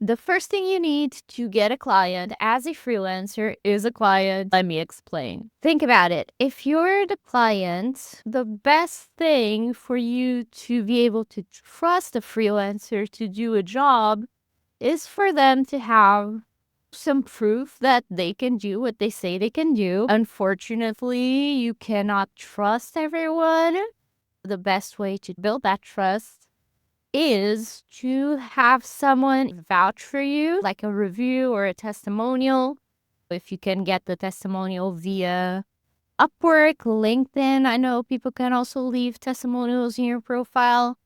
The first thing you need to get a client as a freelancer is a client. Let me explain. Think about it. If you're the client, the best thing for you to be able to trust a freelancer to do a job is for them to have some proof that they can do what they say they can do. Unfortunately, you cannot trust everyone. The best way to build that trust is to have someone vouch for you, like a review or a testimonial. If you can get the testimonial via Upwork, LinkedIn, I know people can also leave testimonials in your profile.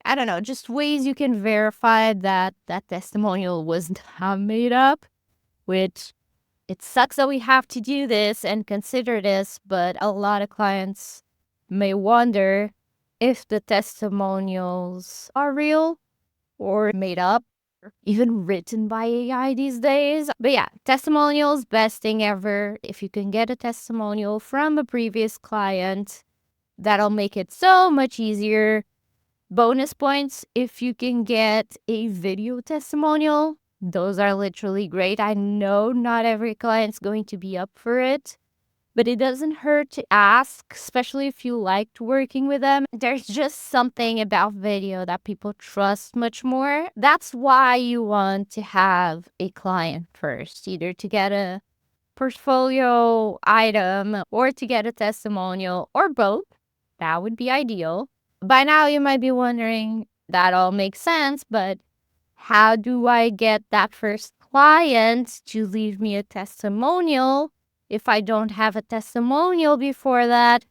I don't know, just ways you can verify that that testimonial was not made up, which it sucks that we have to do this and consider this, but a lot of clients may wonder if the testimonials are real or made up, or even written by AI these days. But yeah, testimonials, best thing ever. If you can get a testimonial from a previous client, that'll make it so much easier. Bonus points if you can get a video testimonial. Those are literally great. I know not every client's going to be up for it, but it doesn't hurt to ask, especially if you liked working with them. There's just something about video that people trust much more. That's why you want to have a client first, either to get a portfolio item or to get a testimonial or both. That would be ideal. By now, you might be wondering, that all makes sense, but how do I get that first client to leave me a testimonial if I don't have a testimonial before that?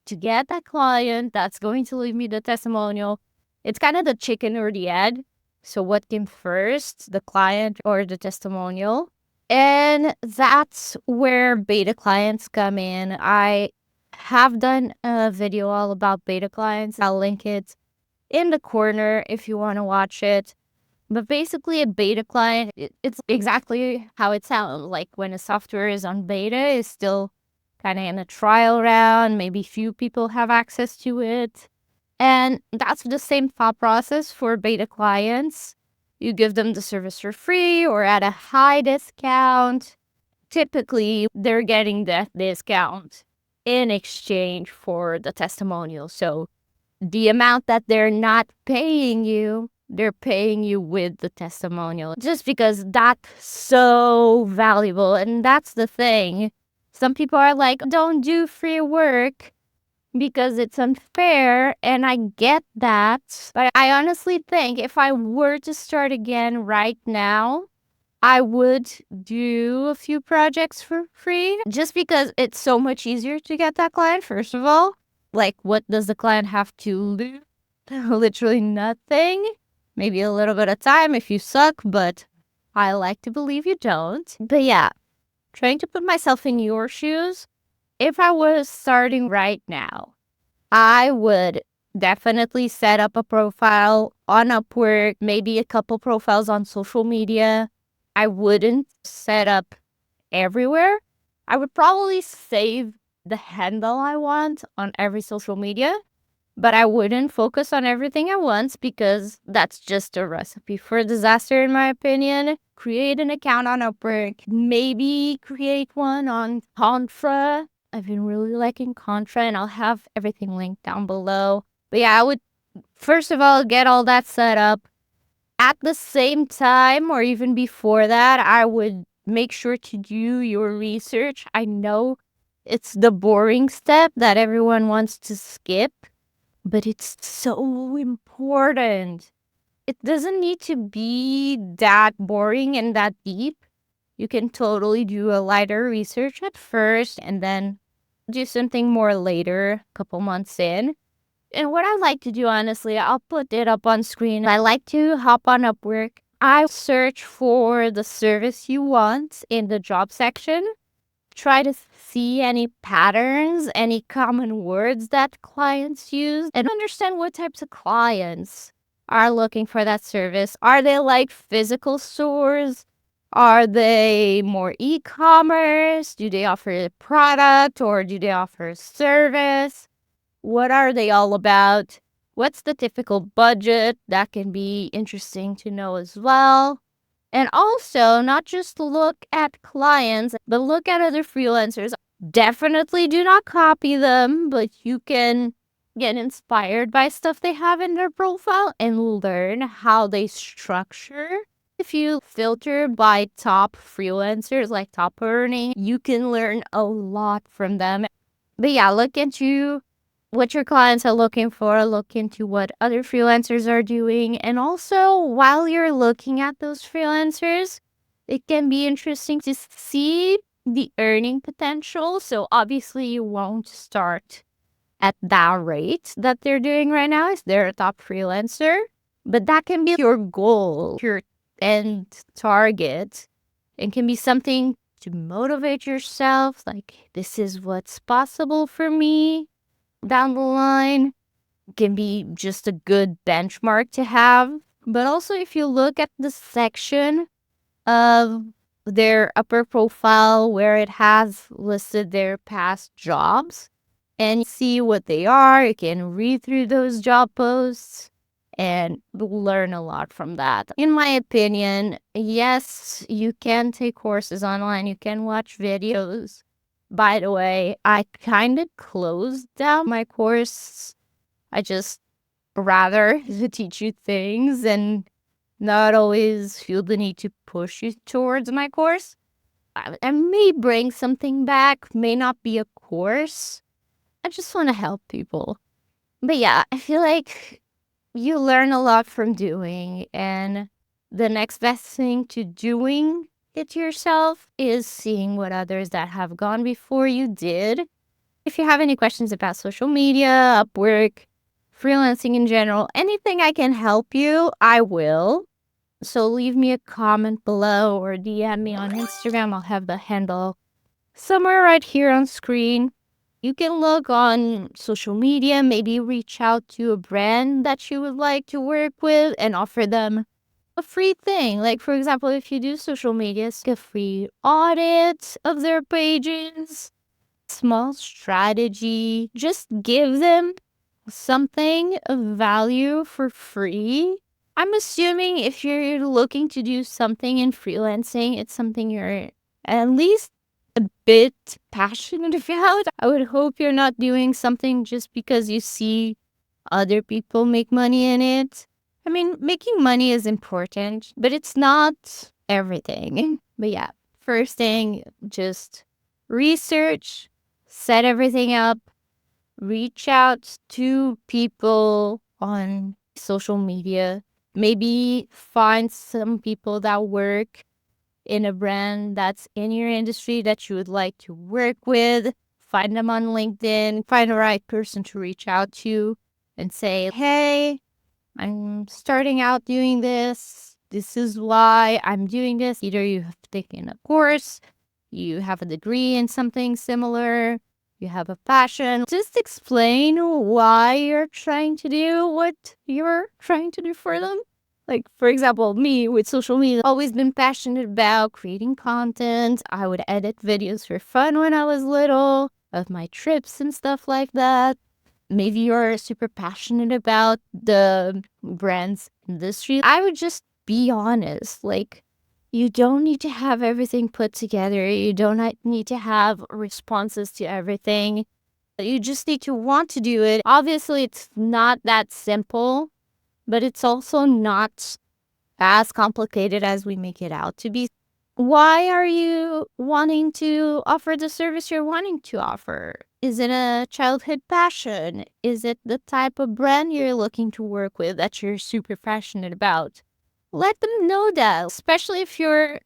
To get that client that's going to leave me the testimonial, it's kind of the chicken or the egg. So what came first, the client or the testimonial? And that's where beta clients come in. I have done a video all about beta clients. I'll link it in the corner if you want to watch it. But basically, a beta client, it's exactly how it sounds. Like when a software is on beta, it's still kind of in a trial round. Maybe few people have access to it. And that's the same thought process for beta clients. You give them the service for free or at a high discount. Typically, they're getting that discount in exchange for the testimonial. So the amount that they're not paying you, they're paying you with the testimonial just because that's so valuable. And that's the thing. Some people are like, don't do free work because it's unfair. And I get that. But I honestly think if I were to start again right now, I would do a few projects for free just because it's so much easier to get that client, first of all. Like, what does the client have to lose? Literally nothing. Maybe a little bit of time if you suck, but I like to believe you don't. But yeah, trying to put myself in your shoes. If I was starting right now, I would definitely set up a profile on Upwork, maybe a couple profiles on social media. I wouldn't set up everywhere. I would probably save the handle I want on every social media, but I wouldn't focus on everything at once because that's just a recipe for disaster, in my opinion. Create an account on Upwork, maybe create one on Contra. I've been really liking Contra, and I'll have everything linked down below. But yeah, I would first of all get all that set up. At the same time, or even before that, I would make sure to do your research. I know it's the boring step that everyone wants to skip, but it's so important. It doesn't need to be that boring and that deep. You can totally do a lighter research at first and then do something more later, a couple months in. And what I like to do, honestly, I'll put it up on screen. I like to hop on Upwork. I search for the service you want in the job section. Try to see any patterns, any common words that clients use, and understand what types of clients are looking for that service. Are they like physical stores? Are they more e-commerce? Do they offer a product or do they offer a service? What are they all about? What's the typical budget? That can be interesting to know as well. And also, not just look at clients, but look at other freelancers. Definitely do not copy them, but you can get inspired by stuff they have in their profile and learn how they structure. If you filter by top freelancers, like top earning, you can learn a lot from them. But yeah, look into what your clients are looking for, look into what other freelancers are doing. And also, while you're looking at those freelancers, it can be interesting to see the earning potential. So, obviously, you won't start at that rate that they're doing right now if they're a top freelancer, but that can be your goal, your end target, and can be something to motivate yourself. Like, this is what's possible for me down the line. Can be just a good benchmark to have. But also, if you look at the section of their upper profile where it has listed their past jobs and see what they are, you can read through those job posts and learn a lot from that. In my opinion, yes, you can take courses online, you can watch videos. By the way, I kind of closed down my course. I just rather to teach you things and not always feel the need to push you towards my course. I may bring something back, may not be a course. I just want to help people. But yeah, I feel like you learn a lot from doing, and the next best thing to doing it yourself is seeing what others that have gone before you did. If you have any questions about social media, Upwork, freelancing in general, anything I can help you, I will. So leave me a comment below or DM me on Instagram. I'll have the handle somewhere right here on screen. You can look on social media, maybe reach out to a brand that you would like to work with and offer them a free thing. Like, for example, if you do social media, a free audit of their pages, small strategy, just give them something of value for free. I'm assuming if you're looking to do something in freelancing, it's something you're at least a bit passionate about. I would hope you're not doing something just because you see other people make money in it. I mean, making money is important, but it's not everything. But yeah, first thing, just research, set everything up, reach out to people on social media. Maybe find some people that work in a brand that's in your industry that you would like to work with. Find them on LinkedIn, find the right person to reach out to and say, hey, I'm starting out doing this. This is why I'm doing this. Either you have taken a course, you have a degree in something similar, you have a passion. Just explain why you're trying to do what you're trying to do for them. Like, for example, me with social media, always been passionate about creating content. I would edit videos for fun when I was little, of my trips and stuff like that. Maybe you're super passionate about the brand's industry. I would just be honest. Like, you don't need to have everything put together. You don't need to have responses to everything. You just need to want to do it. Obviously, it's not that simple, but it's also not as complicated as we make it out to be. Why are you wanting to offer the service you're wanting to offer? Is it a childhood passion? Is it the type of brand you're looking to work with that you're super passionate about? Let them know that, especially if you're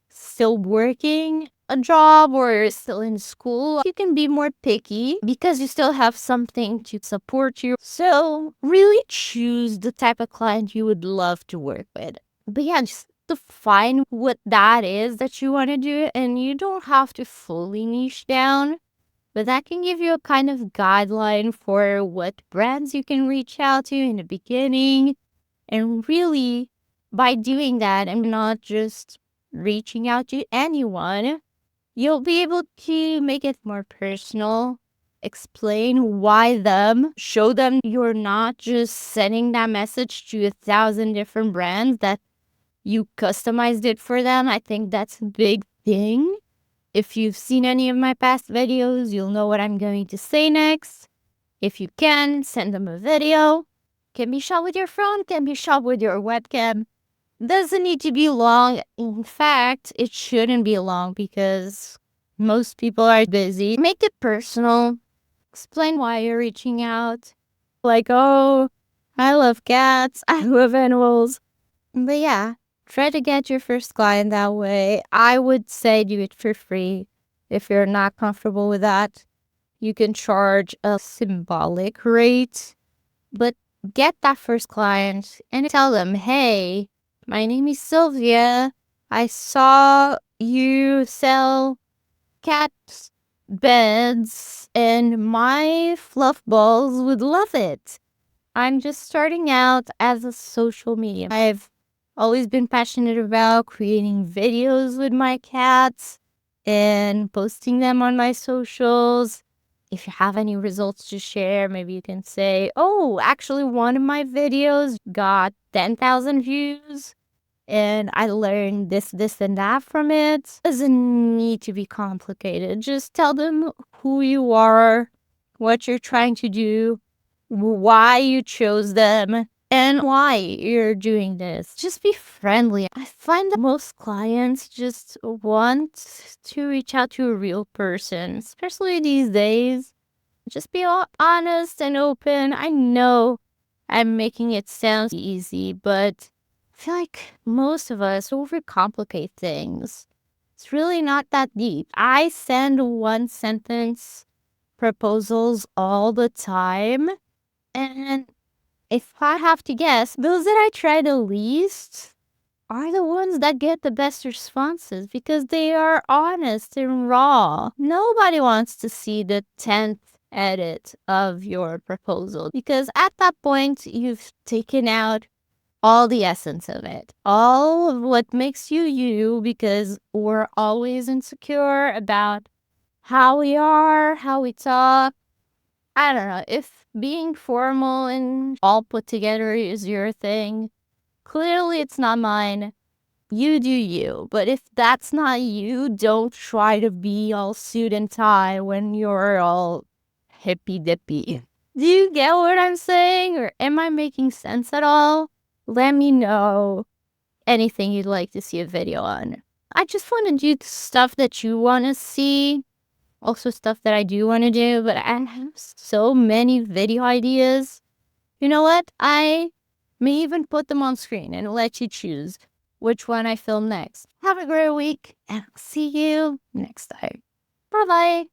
still working a job or you're still in school. You can be more picky because you still have something to support you. So really choose the type of client you would love to work with. But yeah, just define what that is that you want to do, and you don't have to fully niche down, but that can give you a kind of guideline for what brands you can reach out to in the beginning. And really, by doing that and not just reaching out to anyone, you'll be able to make it more personal, explain why them, show them you're not just sending that message to 1,000 different brands, that you customized it for them. I think that's a big thing. If you've seen any of my past videos, you'll know what I'm going to say next. If you can, send them a video. Can be shot with your phone, can be shot with your webcam. Doesn't need to be long. In fact, it shouldn't be long because most people are busy. Make it personal. Explain why you're reaching out. Like, oh, I love cats. I love animals. But yeah, try to get your first client that way. I would say do it for free. If you're not comfortable with that, you can charge a symbolic rate. But get that first client and tell them, hey, my name is Sylvia. I saw you sell cat beds and my fluff balls would love it. I'm just starting out as a social media. I've always been passionate about creating videos with my cats and posting them on my socials. If you have any results to share, maybe you can say, oh, actually, one of my videos got 10,000 views and I learned this, and that from it. Doesn't need to be complicated. Just tell them who you are, what you're trying to do, why you chose them, and why you're doing this. Just be friendly. I find that most clients just want to reach out to a real person, especially these days. Just be honest and open. I know I'm making it sound easy, but I feel like most of us overcomplicate things. It's really not that deep. I send one sentence proposals all the time. And if I have to guess, those that I try the least are the ones that get the best responses because they are honest and raw. Nobody wants to see the 10th edit of your proposal because at that point, you've taken out all the essence of it, all of what makes you you, because we're always insecure about how we are, how we talk. I don't know, if being formal and all put together is your thing, clearly it's not mine. You do you. But if that's not you, don't try to be all suit and tie when you're all hippy dippy. Do you get what I'm saying? Or am I making sense at all? Let me know anything you'd like to see a video on. I just want to do stuff that you want to see. Also stuff that I do want to do, but I have so many video ideas. You know what? I may even put them on screen and let you choose which one I film next. Have a great week and I'll see you next time. Bye bye.